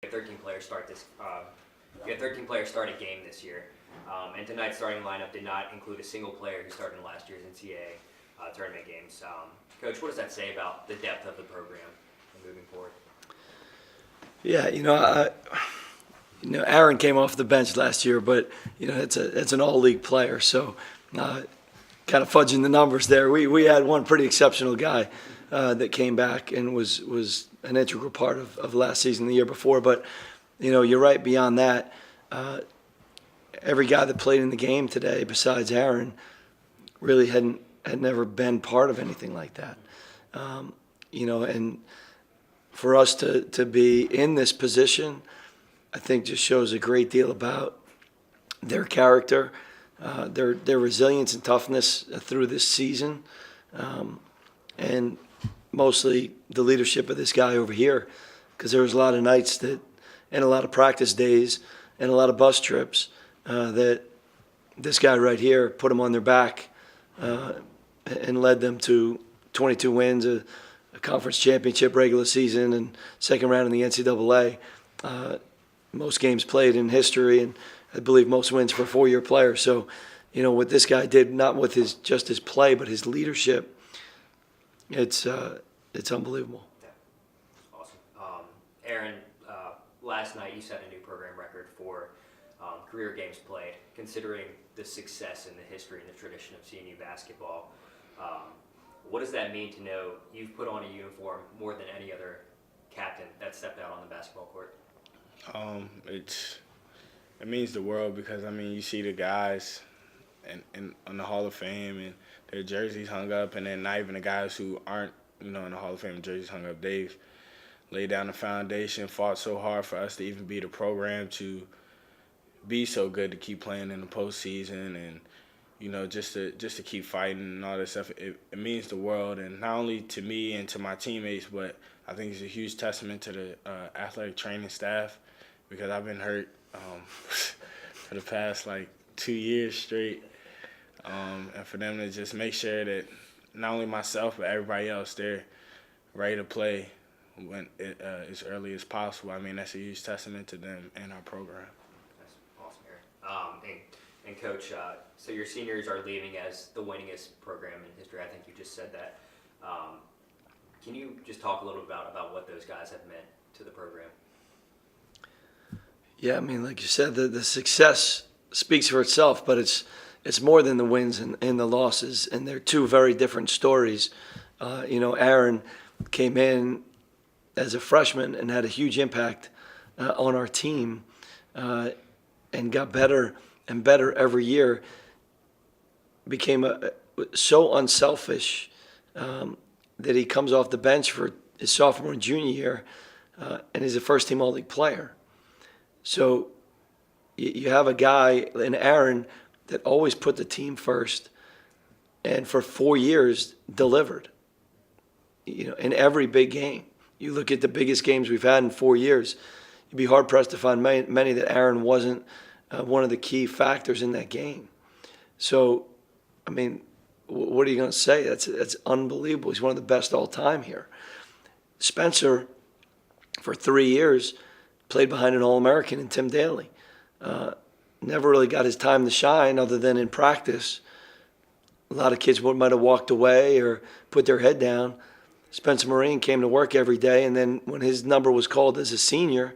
You have 13 players start this. You have 13 players start a game this year, and tonight's starting lineup did not include a single player who started in last year's NCAA tournament games. Coach, what does that say about the depth of the program and moving forward? Yeah, Aaron came off the bench last year, but it's an all-league player, so kind of fudging the numbers there. We had one pretty exceptional guy that came back and was an integral part of last season, the year before. But you're right. Beyond that, every guy that played in the game today, besides Aaron, really had never been part of anything like that. And for us to be in this position, I think just shows a great deal about their character, their resilience and toughness through this season, and mostly the leadership of this guy over here, because there was a lot of nights and a lot of practice days and a lot of bus trips that this guy right here put them on their back and led them to 22 wins, a conference championship regular season, and second round in the NCAA. Most games played in history, and I believe most wins for a four-year player. So, what this guy did, not with just his play, but his leadership, it's unbelievable. Yeah. Awesome. Aaron, last night you set a new program record for career games played. Considering the success and the history and the tradition of CNU basketball, what does that mean to know you've put on a uniform more than any other captain that stepped out on the basketball court? It means the world because you see the guys in the Hall of Fame and their jerseys hung up, and then not even the guys who aren't in the Hall of Fame jerseys hung up. They've laid down the foundation, fought so hard for us to even be the program to be so good to keep playing in the postseason, and just to keep fighting and all that stuff. It means the world, and not only to me and to my teammates, but I think it's a huge testament to the athletic training staff, because I've been hurt for the past 2 years straight, and for them to just make sure that not only myself but everybody else, they're ready to play when as early as possible. That's a huge testament to them and our program. That's awesome, Aaron. And Coach, so your seniors are leaving as the winningest program in history. I think you just said that. Can you just talk a little bit about what those guys have meant to the program? Yeah, like you said, the success speaks for itself, but it's more than the wins and the losses, and they're two very different stories. Aaron came in as a freshman and had a huge impact on our team and got better and better every year, became so unselfish that he comes off the bench for his sophomore and junior year and is a first-team All-League player. So you have a guy in Aaron that always put the team first, and for 4 years delivered. In every big game. You look at the biggest games we've had in 4 years, you'd be hard-pressed to find many that Aaron wasn't one of the key factors in that game. So, what are you going to say? That's unbelievable. He's one of the best all time here. Spencer, for 3 years, played behind an All-American in Tim Daly. Never really got his time to shine other than in practice. A lot of kids might have walked away or put their head down. Spencer Marine came to work every day, and then when his number was called as a senior,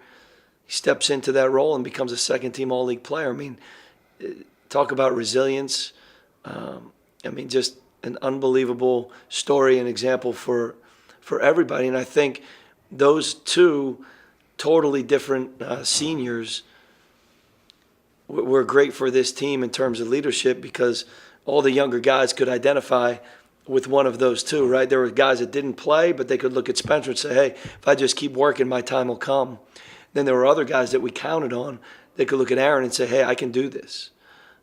he steps into that role and becomes a second-team All-League player. Talk about resilience. Just an unbelievable story and example for everybody. And I think those two totally different seniors were great for this team in terms of leadership, because all the younger guys could identify with one of those two, right? There were guys that didn't play, but they could look at Spencer and say, hey, if I just keep working, my time will come. Then there were other guys that we counted on. They could look at Aaron and say, hey, I can do this.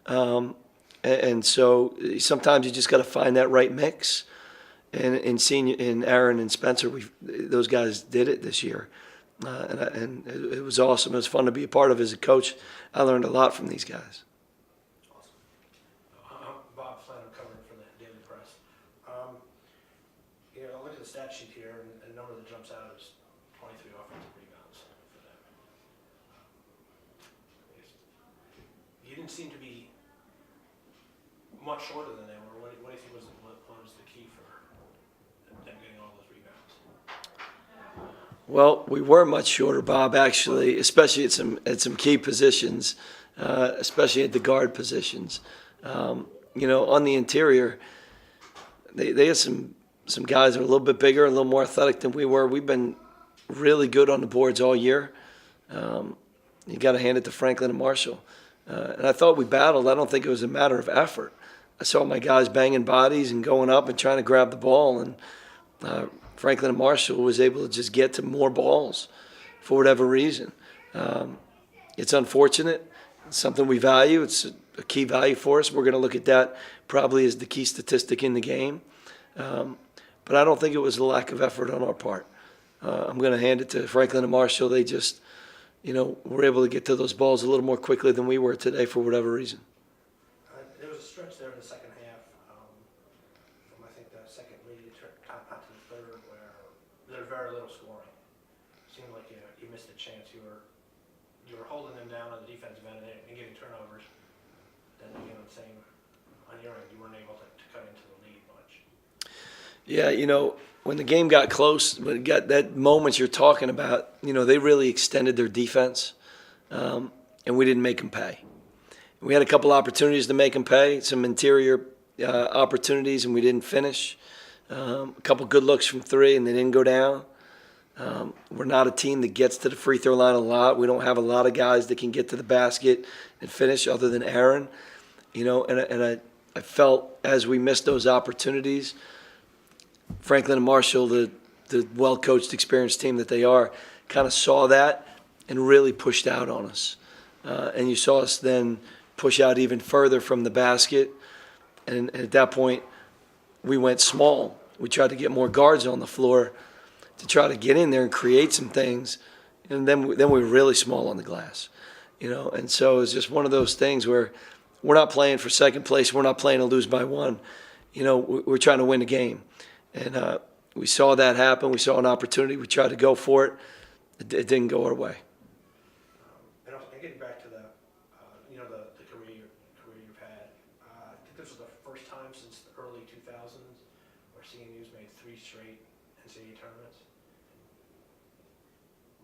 And so sometimes you just got to find that right mix. And in Aaron and Spencer, those guys did it this year. And it was awesome. It was fun to be a part of as a coach. I learned a lot from these guys. Awesome. I'm Bob Flynn. I'm covering for the Daily Press. I look at the stat sheet here, and a number that jumps out is 23 offensive rebounds for them. didn't seem to be much shorter than they were. What do you think was the key for them getting all those rebounds? Well, we were much shorter, Bob, actually, especially at some key positions, especially at the guard positions. On the interior, they had some guys that are a little bit bigger, a little more athletic than we were. We've been really good on the boards all year. You got to hand it to Franklin and Marshall. And I thought we battled. I don't think it was a matter of effort. I saw my guys banging bodies and going up and trying to grab the ball, and Franklin and Marshall was able to just get to more balls for whatever reason. It's unfortunate. It's something we value. It's a key value for us. We're going to look at that probably as the key statistic in the game. But I don't think it was a lack of effort on our part. I'm going to hand it to Franklin and Marshall. They just, were able to get to those balls a little more quickly than we were today for whatever reason. There was a stretch there in the second half, from I think the second lead out to the third, where there was very little scoring. Seemed like you missed a chance. You were holding them down on the defensive end and getting turnovers. Then same on your end, you weren't able to cut into the lead much. Yeah, when the game got close, when it got that moment you're talking about, they really extended their defense, and we didn't make them pay. We had a couple opportunities to make them pay, some interior opportunities, and we didn't finish. A couple good looks from three, and they didn't go down. We're not a team that gets to the free throw line a lot. We don't have a lot of guys that can get to the basket and finish other than Aaron. And I felt as we missed those opportunities, Franklin and Marshall, the well-coached, experienced team that they are, kind of saw that and really pushed out on us. And you saw us then push out even further from the basket. And at that point, we went small. We tried to get more guards on the floor to try to get in there and create some things. And then we were really small on the glass. And so it's just one of those things where we're not playing for second place. We're not playing to lose by one. We're trying to win the game. And we saw that happen. We saw an opportunity. We tried to go for it. It didn't go our way. And getting back to the career you've had, I think this was the first time since the early 2000s where CNU's made 3 straight NCAA tournaments.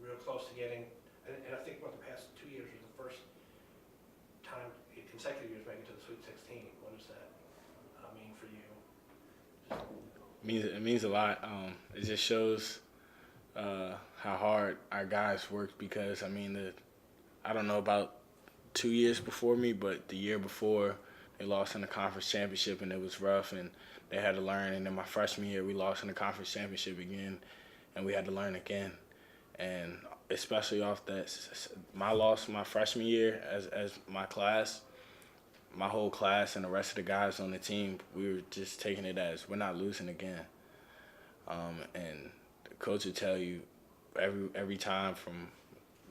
Real close to getting, and I think the past 2 years was the first time in consecutive years making it to the Sweet 16. What does that mean for you? It means a lot. It just shows how hard our guys worked because, I don't know about 2 years before me, but the year before they lost in the conference championship and it was rough and they had to learn. And then my freshman year we lost in the conference championship again and we had to learn again. And especially off that, my loss my freshman year as my class, my whole class and the rest of the guys on the team, we were just taking it as we're not losing again. And the coach would tell you every time from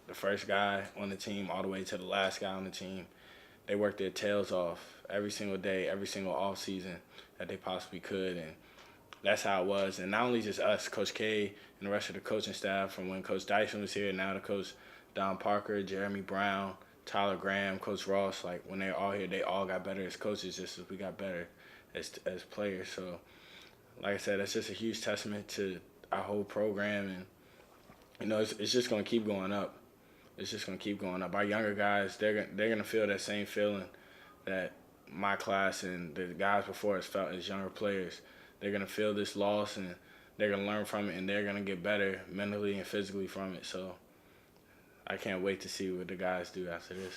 the first guy on the team all the way to the last guy on the team, they worked their tails off every single day, every single off season that they possibly could. And that's how it was. And not only just us, Coach K and the rest of the coaching staff from when Coach Dyson was here, now the Coach Don Parker, Jeremy Brown, Tyler Graham, Coach Ross, like when they're all here, they all got better as coaches just as we got better as players. So, like I said, that's just a huge testament to our whole program. And, it's just going to keep going up. It's just going to keep going up. Our younger guys, they're going to feel that same feeling that my class and the guys before us felt as younger players. They're going to feel this loss, and they're going to learn from it, and they're going to get better mentally and physically from it. So I can't wait to see what the guys do after this.